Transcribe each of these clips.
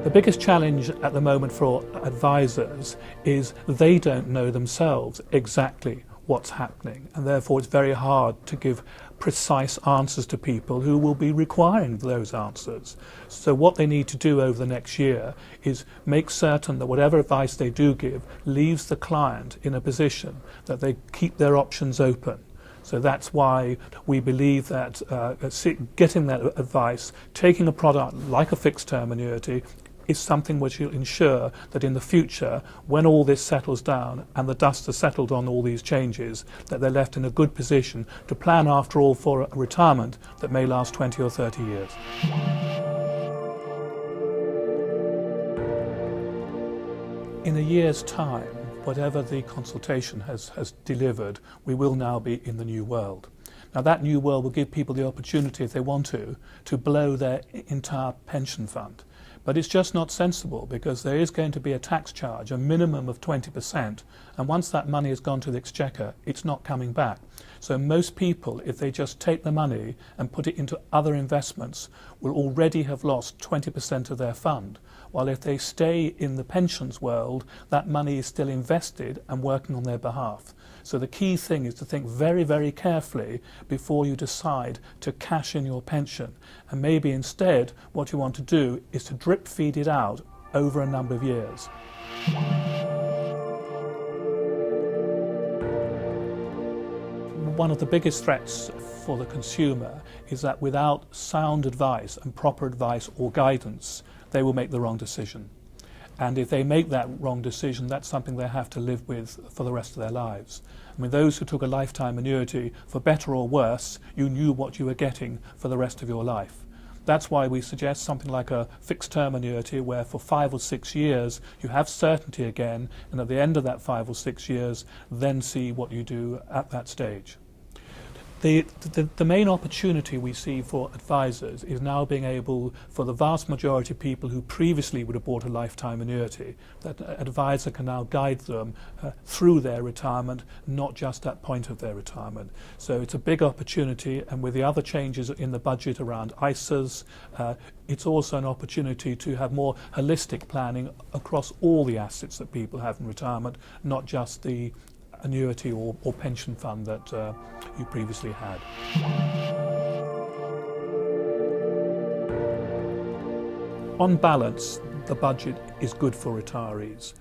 The biggest challenge at the moment for advisors is they don't know themselves exactly what's happening, and therefore it's very hard to give precise answers to people who will be requiring those answers. So what they need to do over the next year is make certain that whatever advice they do give leaves the client in a position that they keep their options open. So that's why we believe that getting that advice, taking a product like a fixed term annuity, is something which will ensure that in the future, when all this settles down and the dust has settled on all these changes, that they're left in a good position to plan after all for a retirement that may last 20 or 30 years. In a year's time, whatever the consultation has delivered, we will now be in the new world. Now that new world will give people the opportunity, if they want to blow their entire pension fund. But it's just not sensible, because there is going to be a tax charge, a minimum of 20%, and once that money has gone to the exchequer, it's not coming back. So most people, if they just take the money and put it into other investments, will already have lost 20% of their fund, while if they stay in the pensions world, that money is still invested and working on their behalf. So the key thing is to think very, very carefully before you decide to cash in your pension. And maybe instead what you want to do is to drip feed it out over a number of years. One of the biggest threats for the consumer is that without sound advice and proper advice or guidance, they will make the wrong decision. And if they make that wrong decision, that's something they have to live with for the rest of their lives. I mean, those who took a lifetime annuity, for better or worse, you knew what you were getting for the rest of your life. That's why we suggest something like a fixed term annuity, where for 5 or 6 years you have certainty again, and at the end of that 5 or 6 years, then see what you do at that stage. The main opportunity we see for advisors is now being able, for the vast majority of people who previously would have bought a lifetime annuity, that an advisor can now guide them through their retirement, not just at point of their retirement. So it's a big opportunity, and with the other changes in the budget around ISAs, it's also an opportunity to have more holistic planning across all the assets that people have in retirement, not just the annuity or pension fund that you previously had. On balance, the budget is good for retirees.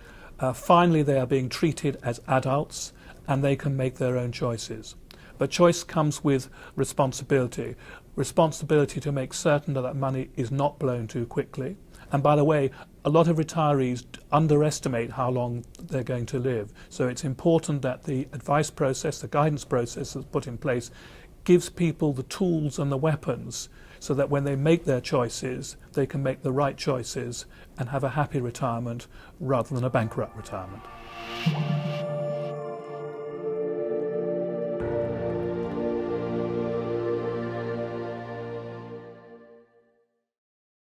Finally, they are being treated as adults and they can make their own choices. But choice comes with responsibility. Responsibility to make certain that that money is not blown too quickly. And by the way, a lot of retirees underestimate how long they're going to live. So it's important that the advice process, the guidance process that's put in place, gives people the tools and the weapons so that when they make their choices, they can make the right choices and have a happy retirement rather than a bankrupt retirement.